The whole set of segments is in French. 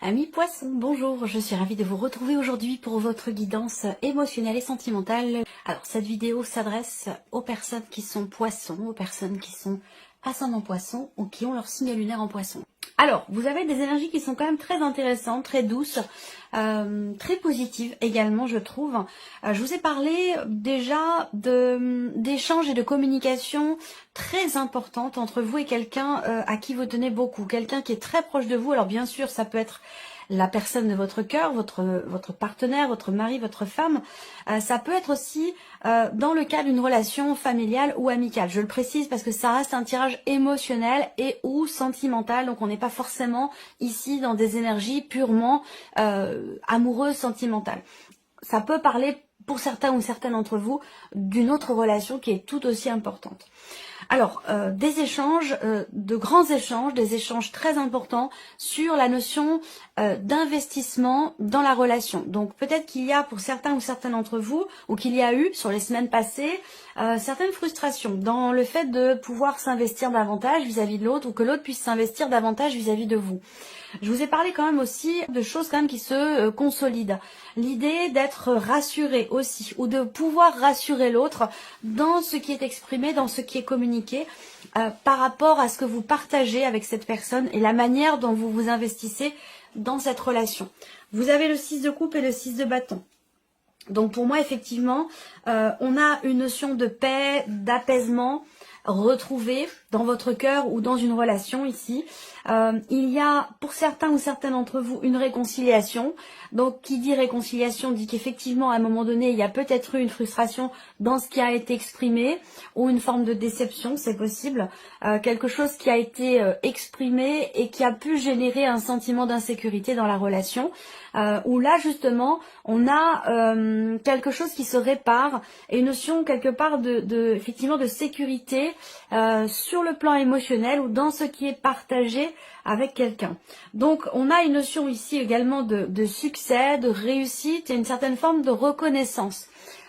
Amis poissons, bonjour, je suis ravie de vous retrouver aujourd'hui pour votre guidance émotionnelle et sentimentale. Alors cette vidéo s'adresse aux personnes qui sont poissons, aux personnes qui sont ascendant poisson ou qui ont leur signe lunaire en poisson. Alors, vous avez des énergies qui sont quand même très intéressantes, très douces, très positives également, je trouve. Je vous ai parlé déjà d'échanges et de communication très importantes entre vous et quelqu'un à qui vous tenez beaucoup, quelqu'un qui est très proche de vous. Alors bien sûr, ça peut être la personne de votre cœur, votre partenaire, votre mari, votre femme. Ça peut être aussi dans le cas d'une relation familiale ou amicale. Je le précise parce que ça reste un tirage émotionnel et ou sentimental. Donc on n'est pas forcément ici dans des énergies purement amoureuses, sentimentales. Ça peut parler pour certains ou certaines d'entre vous d'une autre relation qui est tout aussi importante. Alors, des échanges, de grands échanges, des échanges très importants sur la notion d'investissement dans la relation. Donc peut-être qu'il y a pour certains ou certaines d'entre vous, ou qu'il y a eu sur les semaines passées, certaines frustrations dans le fait de pouvoir s'investir davantage vis-à-vis de l'autre, ou que l'autre puisse s'investir davantage vis-à-vis de vous. Je vous ai parlé quand même aussi de choses quand même qui se consolident. L'idée d'être rassuré aussi, ou de pouvoir rassurer l'autre dans ce qui est exprimé, dans ce qui est communiqué, par rapport à ce que vous partagez avec cette personne et la manière dont vous vous investissez dans cette relation. Vous avez le 6 de coupe et le 6 de bâton. Donc pour moi, effectivement, on a une notion de paix, d'apaisement retrouvée dans votre cœur ou dans une relation ici. Il y a pour certains ou certaines d'entre vous une réconciliation. Donc qui dit réconciliation dit qu'effectivement à un moment donné il y a peut-être eu une frustration dans ce qui a été exprimé ou une forme de déception, c'est possible. Quelque chose qui a été exprimé et qui a pu générer un sentiment d'insécurité dans la relation. Où là justement on a quelque chose qui se répare et une notion quelque part effectivement de sécurité sur le plan émotionnel ou dans ce qui est partagé avec quelqu'un. Donc on a une notion ici également de succès, de réussite et une certaine forme de reconnaissance.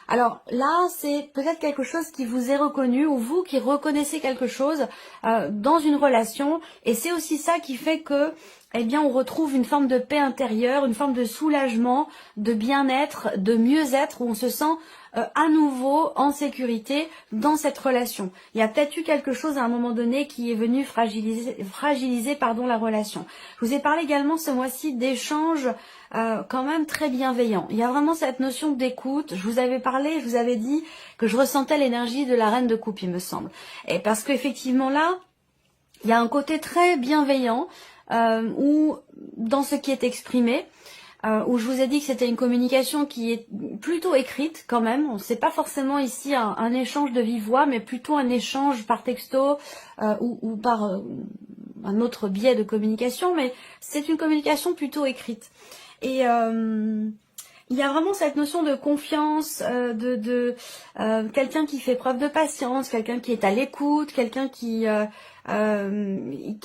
Alors là, c'est peut-être quelque chose qui vous est reconnu ou vous qui reconnaissez quelque chose dans une relation et c'est aussi ça qui fait que eh bien, on retrouve une forme de paix intérieure, une forme de soulagement, de bien-être, de mieux-être où on se sent à nouveau en sécurité dans cette relation. Il y a peut-être eu quelque chose à un moment donné qui est venu fragiliser la relation. Je vous ai parlé également ce mois-ci d'échanges quand même très bienveillants. Il y a vraiment cette notion d'écoute. Je vous avais parlé, je vous avais dit que je ressentais l'énergie de la reine de coupe, il me semble. Et parce qu'effectivement là, il y a un côté très bienveillant où dans ce qui est exprimé, où je vous ai dit que c'était une communication qui est plutôt écrite quand même. C'est pas forcément ici un échange de vive voix, mais plutôt un échange par texto ou par un autre biais de communication, mais c'est une communication plutôt écrite. Et il y a vraiment cette notion de confiance, quelqu'un qui fait preuve de patience, quelqu'un qui est à l'écoute, quelqu'un qui est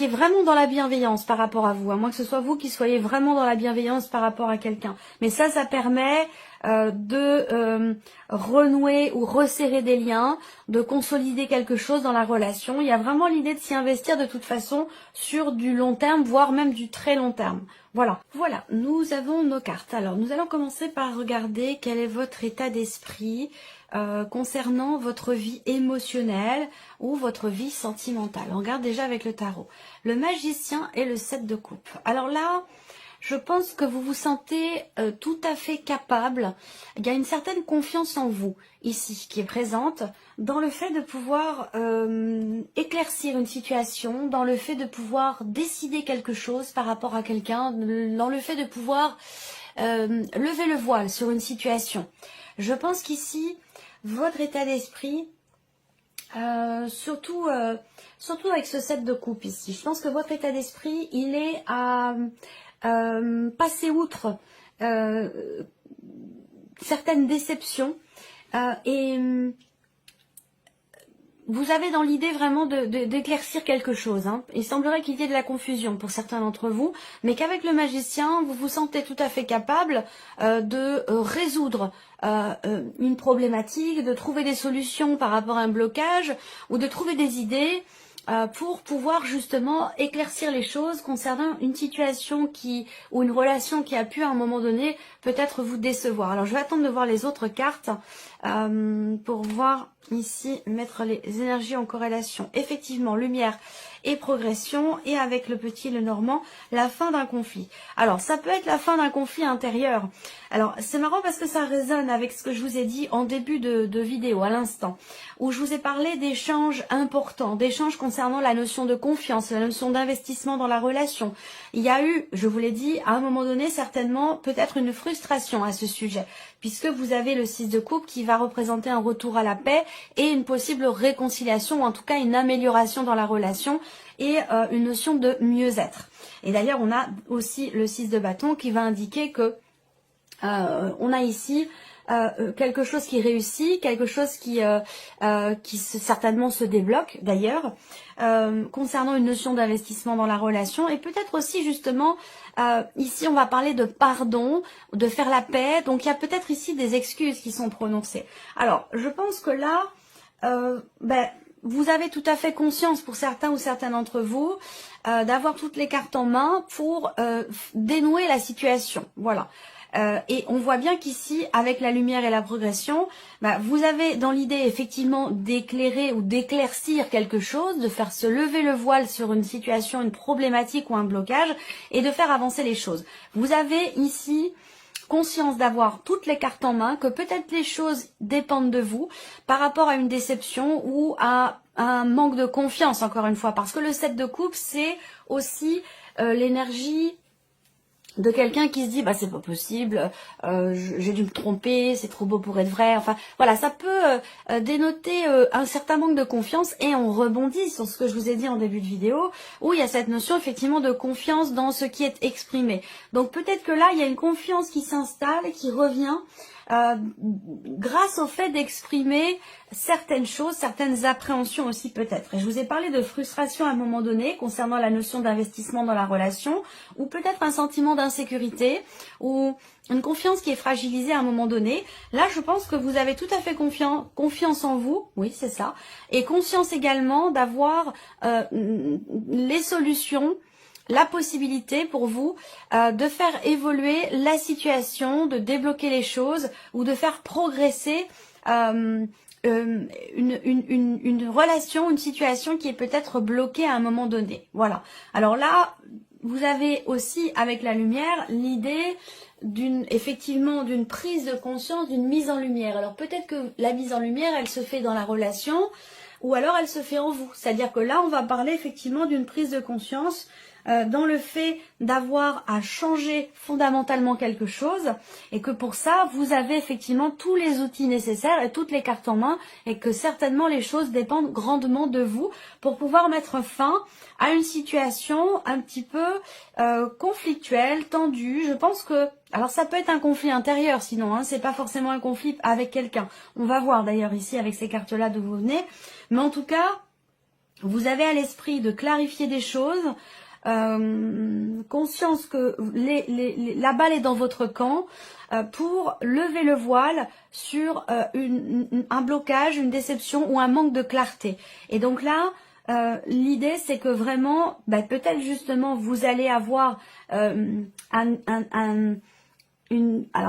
vraiment dans la bienveillance par rapport à vous, à moins que ce soit vous qui soyez vraiment dans la bienveillance par rapport à quelqu'un. Mais ça permet de renouer ou resserrer des liens, de consolider quelque chose dans la relation. Il y a vraiment l'idée de s'y investir de toute façon sur du long terme, voire même du très long terme. Voilà, nous avons nos cartes. Alors, nous allons commencer par regarder quel est votre état d'esprit concernant votre vie émotionnelle ou votre vie sentimentale. On regarde déjà avec le tarot. Le magicien et le 7 de coupe. Alors là, je pense que vous vous sentez tout à fait capable. Il y a une certaine confiance en vous ici qui est présente dans le fait de pouvoir éclaircir une situation, dans le fait de pouvoir décider quelque chose par rapport à quelqu'un, dans le fait de pouvoir lever le voile sur une situation. Je pense qu'ici, votre état d'esprit, surtout avec ce 7 de coupe ici, je pense que votre état d'esprit, il est à passer outre certaines déceptions et vous avez dans l'idée vraiment d'éclaircir quelque chose. Hein. Il semblerait qu'il y ait de la confusion pour certains d'entre vous, mais qu'avec le magicien, vous vous sentez tout à fait capable de résoudre une problématique, de trouver des solutions par rapport à un blocage ou de trouver des idées pour pouvoir justement éclaircir les choses concernant une situation ou une relation qui a pu à un moment donné peut-être vous décevoir. Alors je vais attendre de voir les autres cartes pour voir ici, mettre les énergies en corrélation. Effectivement, lumière et progression, et avec le petit le normand, la fin d'un conflit. Alors ça peut être la fin d'un conflit intérieur. Alors c'est marrant parce que ça résonne avec ce que je vous ai dit en début de vidéo, à l'instant, où je vous ai parlé d'échanges importants, d'échanges concernant la notion de confiance, la notion d'investissement dans la relation. Il y a eu, je vous l'ai dit, à un moment donné, certainement, peut-être une frustration à ce sujet, puisque vous avez le 6 de coupe qui va représenter un retour à la paix et une possible réconciliation, ou en tout cas une amélioration dans la relation, et une notion de mieux-être. Et d'ailleurs, on a aussi le 6 de bâton qui va indiquer que on a ici quelque chose qui réussit, quelque chose qui certainement se débloque d'ailleurs, concernant une notion d'investissement dans la relation, et peut-être aussi justement, ici on va parler de pardon, de faire la paix, donc il y a peut-être ici des excuses qui sont prononcées. Alors, je pense que là, vous avez tout à fait conscience, pour certains ou certaines d'entre vous, d'avoir toutes les cartes en main pour dénouer la situation. Voilà. Et on voit bien qu'ici, avec la lumière et la progression, vous avez dans l'idée effectivement d'éclairer ou d'éclaircir quelque chose, de faire se lever le voile sur une situation, une problématique ou un blocage, et de faire avancer les choses. Vous avez ici conscience d'avoir toutes les cartes en main, que peut-être les choses dépendent de vous par rapport à une déception ou à un manque de confiance, encore une fois, parce que le 7 de coupe, c'est aussi l'énergie de quelqu'un qui se dit c'est pas possible, j'ai dû me tromper, c'est trop beau pour être vrai. Enfin voilà, ça peut dénoter un certain manque de confiance, et on rebondit sur ce que je vous ai dit en début de vidéo, où il y a cette notion effectivement de confiance dans ce qui est exprimé. Donc peut-être que là il y a une confiance qui s'installe et qui revient grâce au fait d'exprimer certaines choses, certaines appréhensions aussi peut-être. Et je vous ai parlé de frustration à un moment donné concernant la notion d'investissement dans la relation, ou peut-être un sentiment d'insécurité, ou une confiance qui est fragilisée à un moment donné. Là, je pense que vous avez tout à fait confiance en vous, oui c'est ça, et conscience également d'avoir les solutions, la possibilité pour vous de faire évoluer la situation, de débloquer les choses, ou de faire progresser une relation, une situation qui est peut-être bloquée à un moment donné. Voilà. Alors là, vous avez aussi avec la lumière l'idée effectivement d'une prise de conscience, d'une mise en lumière. Alors peut-être que la mise en lumière, elle se fait dans la relation, ou alors elle se fait en vous. C'est-à-dire que là, on va parler effectivement d'une prise de conscience dans le fait d'avoir à changer fondamentalement quelque chose, et que pour ça, vous avez effectivement tous les outils nécessaires et toutes les cartes en main, et que certainement les choses dépendent grandement de vous pour pouvoir mettre fin à une situation un petit peu conflictuelle, tendue. Je pense que, alors ça peut être un conflit intérieur sinon, c'est pas forcément un conflit avec quelqu'un. On va voir d'ailleurs ici avec ces cartes-là d'où vous venez, mais en tout cas, vous avez à l'esprit de clarifier des choses, conscience que la balle est dans votre camp, pour lever le voile sur un blocage, une déception ou un manque de clarté. Et donc là, l'idée c'est que vraiment, peut-être justement vous allez avoir alors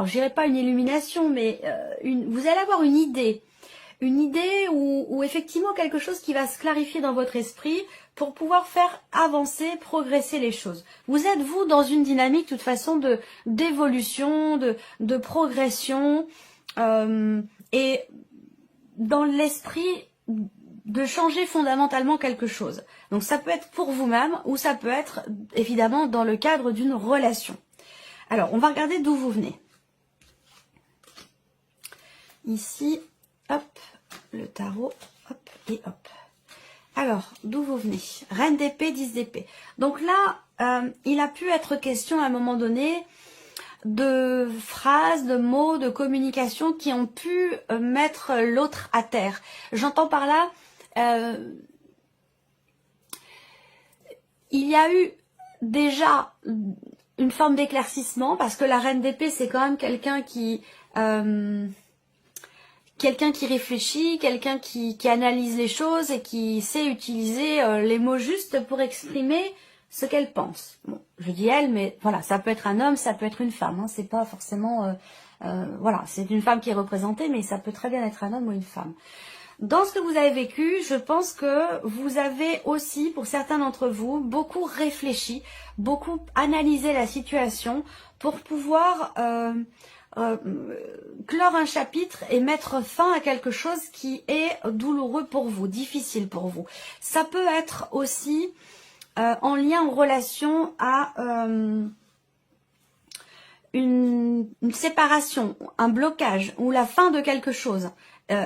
je dirais pas une illumination, mais vous allez avoir une idée ou effectivement quelque chose qui va se clarifier dans votre esprit pour pouvoir faire avancer, progresser les choses. Vous êtes, vous, dans une dynamique, de toute façon, d'évolution, de progression, et dans l'esprit de changer fondamentalement quelque chose. Donc ça peut être pour vous-même, ou ça peut être, évidemment, dans le cadre d'une relation. Alors, on va regarder d'où vous venez. Ici, hop, le tarot, hop et hop. Alors, d'où vous venez? Reine d'épée, 10 d'épée. Donc là, il a pu être question à un moment donné de phrases, de mots, de communication qui ont pu mettre l'autre à terre. J'entends par là, il y a eu déjà une forme d'éclaircissement, parce que la reine d'épée, c'est quand même quelqu'un qui quelqu'un qui réfléchit, quelqu'un qui analyse les choses et qui sait utiliser les mots justes pour exprimer ce qu'elle pense. Bon, je dis elle, mais voilà, ça peut être un homme, ça peut être une femme, hein, c'est pas forcément... voilà, c'est une femme qui est représentée, mais ça peut très bien être un homme ou une femme. Dans ce que vous avez vécu, je pense que vous avez aussi, pour certains d'entre vous, beaucoup réfléchi, beaucoup analysé la situation pour pouvoir clore un chapitre et mettre fin à quelque chose qui est douloureux pour vous, difficile pour vous. Ça peut être aussi en lien, en relation à une séparation, un blocage ou la fin de quelque chose.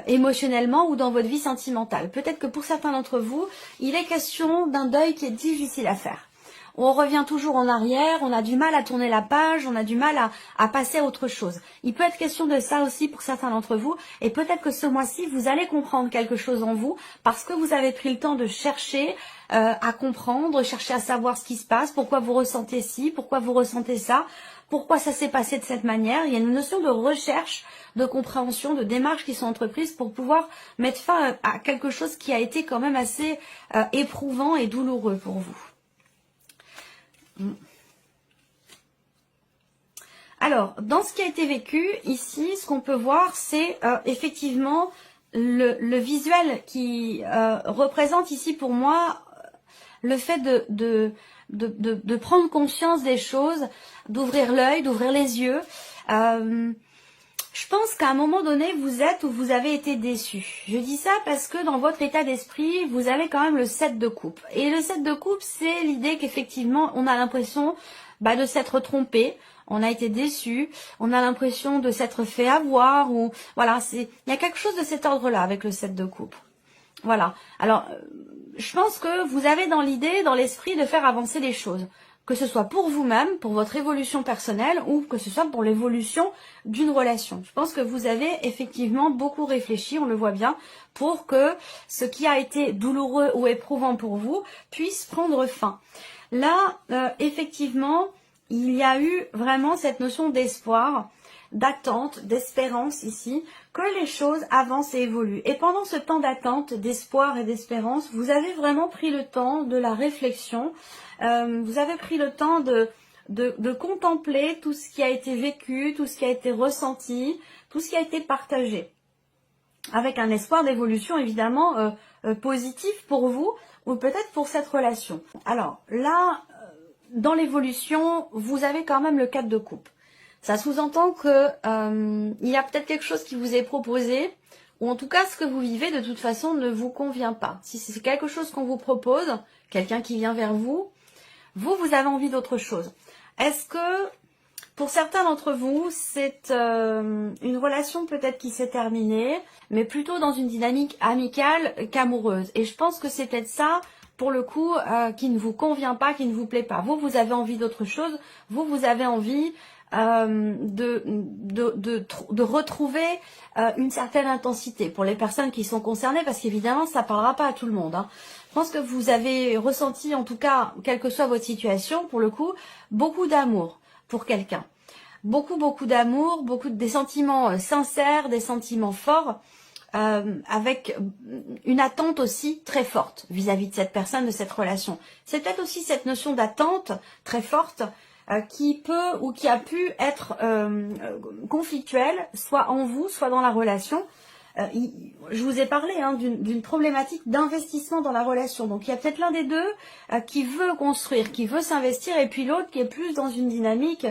Émotionnellement ou dans votre vie sentimentale. Peut-être que pour certains d'entre vous, il est question d'un deuil qui est difficile à faire. On revient toujours en arrière, on a du mal à tourner la page, on a du mal à passer à autre chose. Il peut être question de ça aussi pour certains d'entre vous, et peut-être que ce mois-ci, vous allez comprendre quelque chose en vous, parce que vous avez pris le temps de chercher à comprendre, chercher à savoir ce qui se passe, pourquoi vous ressentez ci, pourquoi vous ressentez ça, pourquoi ça s'est passé de cette manière. Il y a une notion de recherche, de compréhension, de démarches qui sont entreprises pour pouvoir mettre fin à quelque chose qui a été quand même assez éprouvant et douloureux pour vous. Alors, dans ce qui a été vécu, ici, ce qu'on peut voir, c'est effectivement le visuel qui représente ici pour moi le fait de prendre conscience des choses, d'ouvrir l'œil, d'ouvrir les yeux. Je pense qu'à un moment donné, vous êtes ou vous avez été déçu. Je dis ça parce que dans votre état d'esprit, vous avez quand même le 7 de coupe. Et le 7 de coupe, c'est l'idée qu'effectivement, on a l'impression de s'être trompé, on a été déçu, on a l'impression de s'être fait avoir, ou voilà, il y a quelque chose de cet ordre-là avec le 7 de coupe. Voilà. Alors, je pense que vous avez dans l'idée, dans l'esprit de faire avancer les choses. Que ce soit pour vous-même, pour votre évolution personnelle, ou que ce soit pour l'évolution d'une relation. Je pense que vous avez effectivement beaucoup réfléchi, on le voit bien, pour que ce qui a été douloureux ou éprouvant pour vous puisse prendre fin. Là, effectivement, il y a eu vraiment cette notion d'espoir, d'attente, d'espérance ici, que les choses avancent et évoluent. Et pendant ce temps d'attente, d'espoir et d'espérance, vous avez vraiment pris le temps de la réflexion, vous avez pris le temps de contempler tout ce qui a été vécu, tout ce qui a été ressenti, tout ce qui a été partagé. Avec un espoir d'évolution évidemment positif pour vous ou peut-être pour cette relation. Alors là, dans l'évolution, vous avez quand même le 4 de coupe. Ça sous-entend que il y a peut-être quelque chose qui vous est proposé, ou en tout cas ce que vous vivez de toute façon ne vous convient pas. Si c'est quelque chose qu'on vous propose, quelqu'un qui vient vers vous, vous avez envie d'autre chose. Est-ce que pour certains d'entre vous, c'est une relation peut-être qui s'est terminée, mais plutôt dans une dynamique amicale qu'amoureuse. Et je pense que c'est peut-être ça, pour le coup, qui ne vous convient pas, qui ne vous plaît pas. Vous avez envie d'autre chose, vous avez envie de retrouver une certaine intensité pour les personnes qui sont concernées, parce qu'évidemment, ça ne parlera pas à tout le monde, hein. Je pense que vous avez ressenti, en tout cas, quelle que soit votre situation, pour le coup, beaucoup d'amour pour quelqu'un. Beaucoup d'amour, des sentiments sincères, des sentiments forts, avec une attente aussi très forte vis-à-vis de cette personne, de cette relation. C'est peut-être aussi cette notion d'attente très forte qui peut ou qui a pu être conflictuelle, soit en vous, soit dans la relation. Je vous ai parlé d'une problématique d'investissement dans la relation. Donc il y a peut-être l'un des deux qui veut construire, qui veut s'investir, et puis l'autre qui est plus dans une dynamique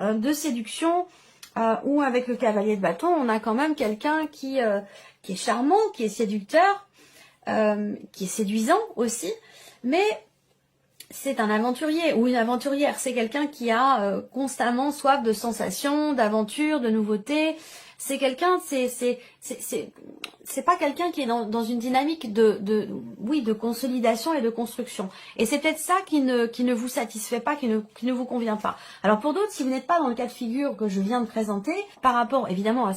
de séduction, où avec le cavalier de bâton, on a quand même quelqu'un qui est charmant, qui est séducteur, qui est séduisant aussi, mais c'est un aventurier ou une aventurière. C'est quelqu'un qui a constamment soif de sensations, d'aventures, de nouveautés. C'est quelqu'un, c'est pas quelqu'un qui est dans une dynamique de consolidation et de construction. Et c'est peut-être ça qui ne vous satisfait pas, qui ne vous convient pas. Alors pour d'autres, si vous n'êtes pas dans le cas de figure que je viens de présenter, par rapport évidemment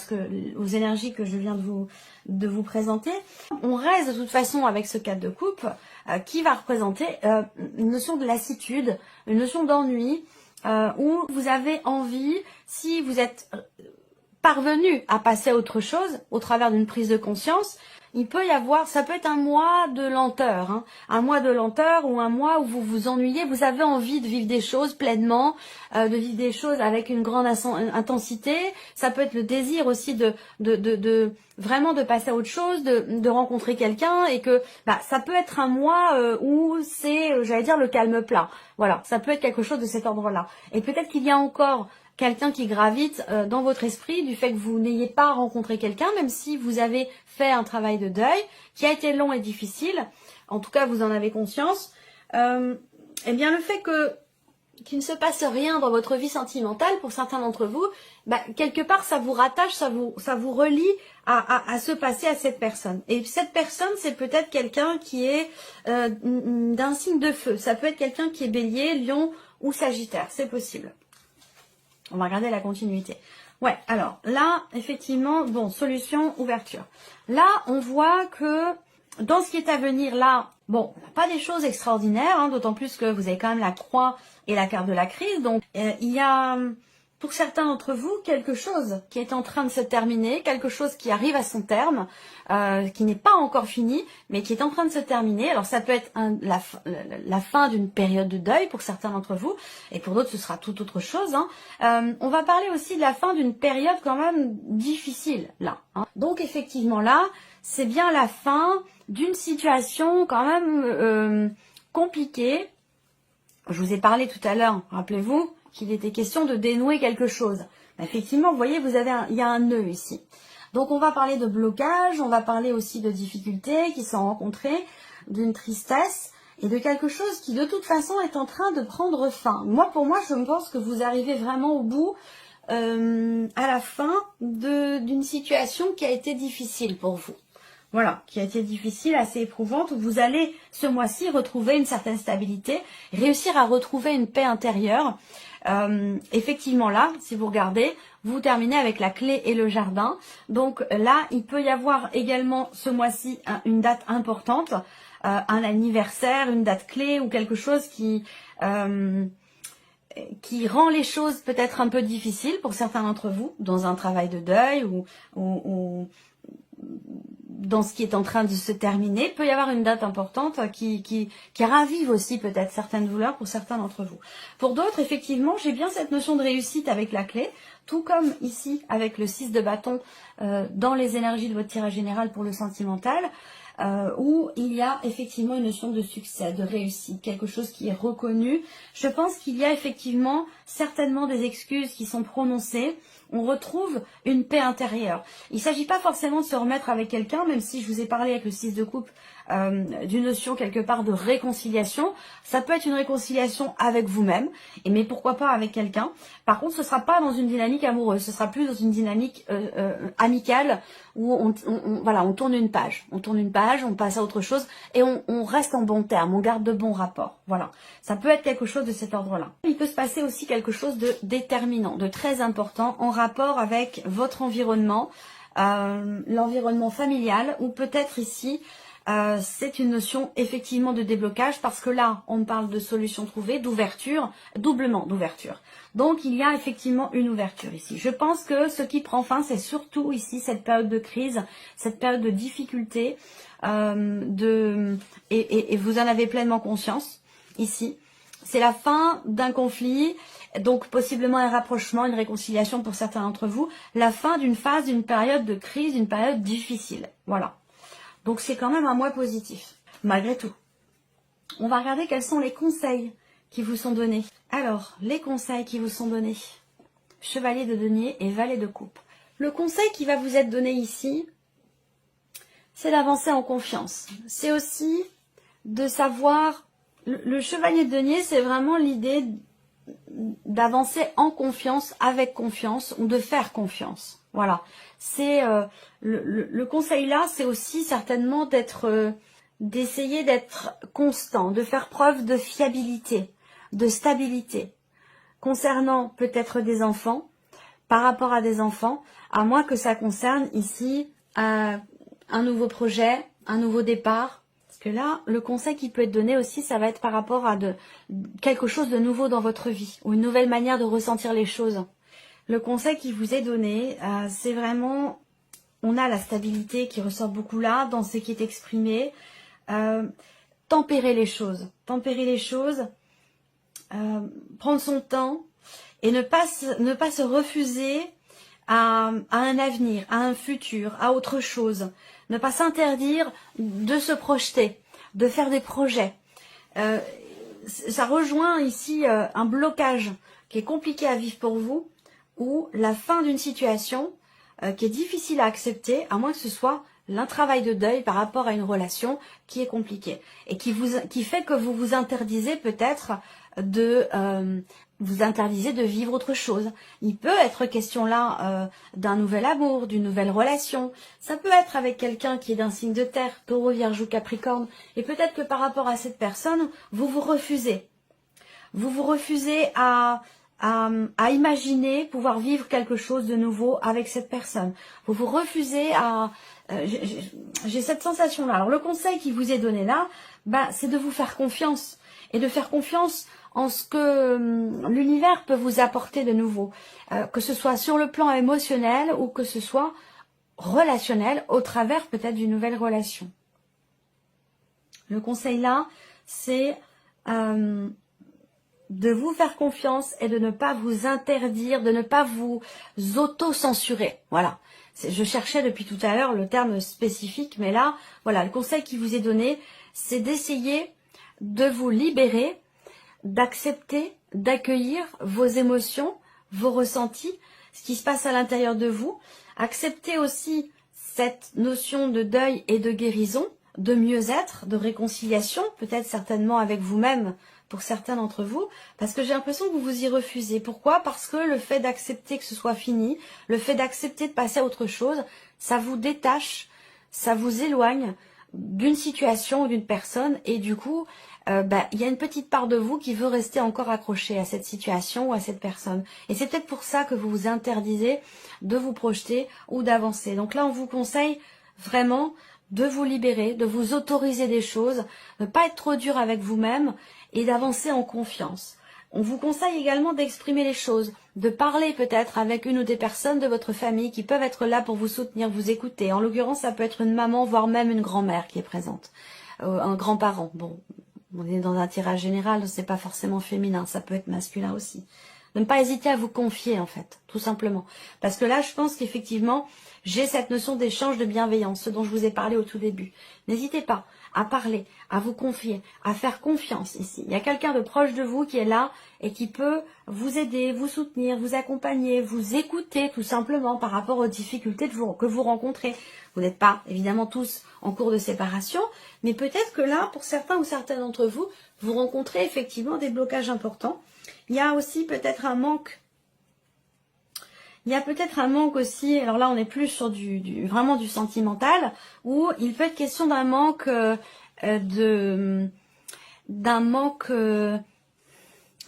aux énergies que je viens de vous présenter, on reste de toute façon avec ce 4 de coupe qui va représenter une notion de lassitude, une notion d'ennui, où vous avez envie, si vous êtes parvenu à passer à autre chose au travers d'une prise de conscience, il peut y avoir, ça peut être un mois de lenteur, hein, un mois de lenteur ou un mois où vous vous ennuyez, vous avez envie de vivre des choses pleinement, de vivre des choses avec une grande intensité. Ça peut être le désir aussi de vraiment de passer à autre chose, de rencontrer quelqu'un, et que ça peut être un mois où c'est, j'allais dire, le calme plat. Voilà, ça peut être quelque chose de cet ordre-là. Et peut-être qu'il y a encore quelqu'un qui gravite dans votre esprit du fait que vous n'ayez pas rencontré quelqu'un, même si vous avez fait un travail de deuil qui a été long et difficile, en tout cas vous en avez conscience, eh bien le fait qu'il ne se passe rien dans votre vie sentimentale, pour certains d'entre vous, quelque part ça vous rattache, ça vous relie à ce passé, à cette personne. Et cette personne, c'est peut-être quelqu'un qui est d'un signe de feu. Ça peut être quelqu'un qui est Bélier, Lion ou Sagittaire, c'est possible. On va regarder la continuité. Ouais, alors là, effectivement, bon, solution, ouverture. Là, on voit que dans ce qui est à venir, là, bon, pas des choses extraordinaires, hein, d'autant plus que vous avez quand même la croix et la carte de la crise. Donc, il y a, pour certains d'entre vous, quelque chose qui est en train de se terminer, quelque chose qui arrive à son terme, qui n'est pas encore fini, mais qui est en train de se terminer. Alors, ça peut être la fin d'une période de deuil pour certains d'entre vous, et pour d'autres, ce sera tout autre chose. Hein. On va parler aussi de la fin d'une période quand même difficile, là. Hein. Donc, effectivement, là, c'est bien la fin d'une situation quand même compliquée. Je vous ai parlé tout à l'heure, rappelez-vous, qu'il était question de dénouer quelque chose. Effectivement, vous voyez, il y a un nœud ici. Donc, on va parler de blocage, on va parler aussi de difficultés qui sont rencontrées, d'une tristesse et de quelque chose qui, de toute façon, est en train de prendre fin. Pour moi, je pense que vous arrivez vraiment au bout, à la fin d'une situation qui a été difficile pour vous. Voilà, qui a été difficile, assez éprouvante, où vous allez ce mois-ci retrouver une certaine stabilité, réussir à retrouver une paix intérieure. Effectivement là, si vous regardez, vous terminez avec la clé et le jardin. Donc là, il peut y avoir également ce mois-ci une date importante, un anniversaire, une date clé ou quelque chose qui rend les choses peut-être un peu difficiles pour certains d'entre vous, dans un travail de deuil ou dans ce qui est en train de se terminer. Il peut y avoir une date importante qui ravive aussi peut-être certaines douleurs pour certains d'entre vous. Pour d'autres, effectivement, j'ai bien cette notion de réussite avec la clé, tout comme ici avec le 6 de bâton dans les énergies de votre tirage général pour le sentimental, où il y a effectivement une notion de succès, de réussite, quelque chose qui est reconnu. Je pense qu'il y a effectivement certainement des excuses qui sont prononcées. On retrouve une paix intérieure. Il ne s'agit pas forcément de se remettre avec quelqu'un, même si je vous ai parlé avec le 6 de coupe d'une notion quelque part de réconciliation. Ça peut être une réconciliation avec vous-même, mais pourquoi pas avec quelqu'un. Par contre, ce ne sera pas dans une dynamique amoureuse, ce sera plus dans une dynamique amicale où on tourne une page. On tourne une page, on passe à autre chose et on reste en bons termes, on garde de bons rapports. Voilà, ça peut être quelque chose de cet ordre-là. Il peut se passer aussi quelque chose de déterminant, de très important en rapport avec votre environnement, l'environnement familial, ou peut-être ici, c'est une notion effectivement de déblocage, parce que là, on parle de solution trouvée, d'ouverture, doublement d'ouverture. Donc, il y a effectivement une ouverture ici. Je pense que ce qui prend fin, c'est surtout ici cette période de crise, cette période de difficulté, et vous en avez pleinement conscience ici. C'est la fin d'un conflit, donc possiblement un rapprochement, une réconciliation pour certains d'entre vous, la fin d'une phase, d'une période de crise, d'une période difficile. Voilà. Donc c'est quand même un mois positif, malgré tout. On va regarder quels sont les conseils qui vous sont donnés. Alors, les conseils qui vous sont donnés. Chevalier de denier et valet de coupe. Le conseil qui va vous être donné ici, c'est d'avancer en confiance. C'est aussi de savoir... Le chevalier de denier, c'est vraiment l'idée d'avancer en confiance, avec confiance, ou de faire confiance. Voilà. C'est le conseil là, c'est aussi certainement d'essayer d'être constant, de faire preuve de fiabilité, de stabilité. Concernant peut-être des enfants, par rapport à des enfants, à moins que ça concerne ici un nouveau projet, un nouveau départ. Parce que là, le conseil qui peut être donné aussi, ça va être par rapport à quelque chose de nouveau dans votre vie, ou une nouvelle manière de ressentir les choses. Le conseil qui vous est donné, c'est vraiment, on a la stabilité qui ressort beaucoup là, dans ce qui est exprimé. Tempérer les choses. Tempérer les choses, prendre son temps et ne pas se refuser à un avenir, à un futur, à autre chose. Ne pas s'interdire de se projeter, de faire des projets. Ça rejoint ici un blocage qui est compliqué à vivre pour vous, ou la fin d'une situation qui est difficile à accepter, à moins que ce soit un travail de deuil par rapport à une relation qui est compliquée et qui fait que vous vous interdisez peut-être de vivre autre chose. Il peut être question là d'un nouvel amour, d'une nouvelle relation. Ça peut être avec quelqu'un qui est d'un signe de terre, Taureau, Vierge ou Capricorne. Et peut-être que par rapport à cette personne, vous vous refusez. Vous vous refusez à imaginer pouvoir vivre quelque chose de nouveau avec cette personne. Vous vous refusez à... j'ai cette sensation-là. Alors le conseil qui vous est donné là, c'est de vous faire confiance. Et de faire confiance en ce que l'univers peut vous apporter de nouveau. Que ce soit sur le plan émotionnel ou que ce soit relationnel, au travers peut-être d'une nouvelle relation. Le conseil là, c'est... de vous faire confiance et de ne pas vous interdire, de ne pas vous auto-censurer. Voilà. Je cherchais depuis tout à l'heure le terme spécifique, mais là, voilà, le conseil qui vous est donné, c'est d'essayer de vous libérer, d'accepter, d'accueillir vos émotions, vos ressentis, ce qui se passe à l'intérieur de vous. Accepter aussi cette notion de deuil et de guérison, de mieux-être, de réconciliation, peut-être certainement avec vous-même, pour certains d'entre vous, parce que j'ai l'impression que vous vous y refusez. Pourquoi? Parce que le fait d'accepter que ce soit fini, le fait d'accepter de passer à autre chose, ça vous détache, ça vous éloigne d'une situation ou d'une personne, et du coup, il y a une petite part de vous qui veut rester encore accrochée à cette situation ou à cette personne. Et c'est peut-être pour ça que vous vous interdisez de vous projeter ou d'avancer. Donc là, on vous conseille vraiment de vous libérer, de vous autoriser des choses, de ne pas être trop dur avec vous-même et d'avancer en confiance. On vous conseille également d'exprimer les choses, de parler peut-être avec une ou des personnes de votre famille qui peuvent être là pour vous soutenir, vous écouter. En l'occurrence, ça peut être une maman, voire même une grand-mère qui est présente, un grand-parent. Bon, on est dans un tirage général, c'est pas forcément féminin, ça peut être masculin aussi. De ne pas hésiter à vous confier en fait, tout simplement. Parce que là, je pense qu'effectivement, j'ai cette notion d'échange de bienveillance, ce dont je vous ai parlé au tout début. N'hésitez pas à parler, à vous confier, à faire confiance ici. Il y a quelqu'un de proche de vous qui est là et qui peut vous aider, vous soutenir, vous accompagner, vous écouter tout simplement par rapport aux difficultés que vous rencontrez. Vous n'êtes pas évidemment tous en cours de séparation, mais peut-être que là, pour certains ou certaines d'entre vous, vous rencontrez effectivement des blocages importants. Il y a aussi peut-être un manque. Il y a peut-être un manque aussi, alors là on est plus sur vraiment du sentimental, où il peut être question d'un manque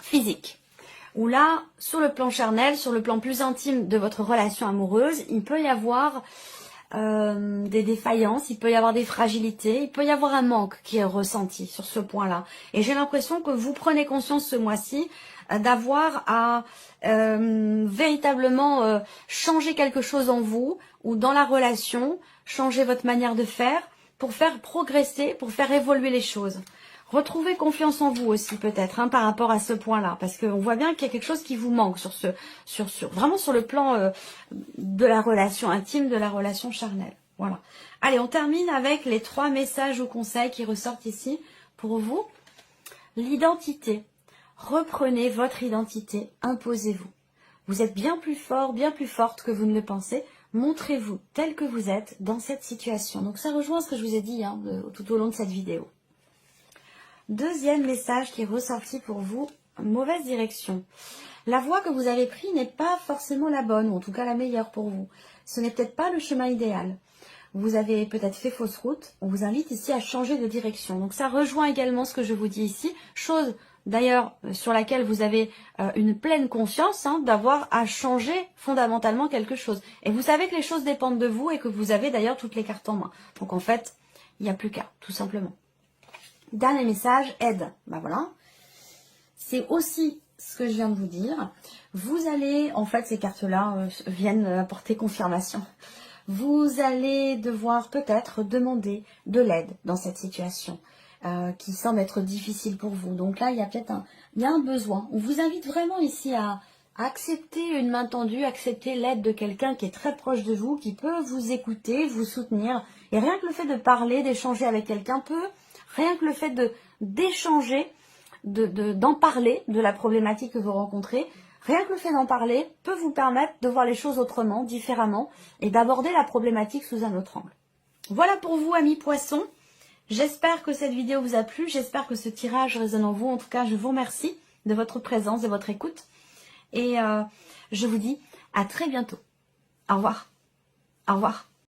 physique. Où là, sur le plan charnel, sur le plan plus intime de votre relation amoureuse, il peut y avoir des défaillances, il peut y avoir des fragilités, il peut y avoir un manque qui est ressenti sur ce point-là. Et j'ai l'impression que vous prenez conscience ce mois-ci d'avoir à véritablement changer quelque chose en vous ou dans la relation, changer votre manière de faire pour faire progresser, pour faire évoluer les choses. Retrouvez confiance en vous aussi peut-être par rapport à ce point-là, parce qu'on voit bien qu'il y a quelque chose qui vous manque vraiment sur le plan de la relation intime, de la relation charnelle. Voilà. Allez, on termine avec les 3 messages ou conseils qui ressortent ici pour vous. L'identité. Reprenez votre identité, imposez-vous. Vous êtes bien plus fort, bien plus forte que vous ne le pensez. Montrez-vous tel que vous êtes dans cette situation. Donc ça rejoint ce que je vous ai dit tout au long de cette vidéo. Deuxième message qui est ressorti pour vous, mauvaise direction. La voie que vous avez prise n'est pas forcément la bonne, ou en tout cas la meilleure pour vous. Ce n'est peut-être pas le chemin idéal. Vous avez peut-être fait fausse route. On vous invite ici à changer de direction. Donc ça rejoint également ce que je vous dis ici. Chose d'ailleurs sur laquelle vous avez une pleine conscience d'avoir à changer fondamentalement quelque chose. Et vous savez que les choses dépendent de vous et que vous avez d'ailleurs toutes les cartes en main. Donc en fait, il n'y a plus qu'à, tout simplement. Dernier message, aide. Ben voilà. C'est aussi ce que je viens de vous dire. Vous allez, en fait, ces cartes-là viennent apporter confirmation. Vous allez devoir peut-être demander de l'aide dans cette situation qui semble être difficile pour vous. Donc là, il y a peut-être un besoin. On vous invite vraiment ici à accepter une main tendue, accepter l'aide de quelqu'un qui est très proche de vous, qui peut vous écouter, vous soutenir. Et rien que le fait de parler, d'échanger avec quelqu'un rien que le fait d'échanger, d'en parler de la problématique que vous rencontrez, rien que le fait d'en parler peut vous permettre de voir les choses autrement, différemment, et d'aborder la problématique sous un autre angle. Voilà pour vous, amis poissons. J'espère que cette vidéo vous a plu, j'espère que ce tirage résonne en vous. En tout cas, je vous remercie de votre présence, de votre écoute. Et je vous dis à très bientôt. Au revoir. Au revoir.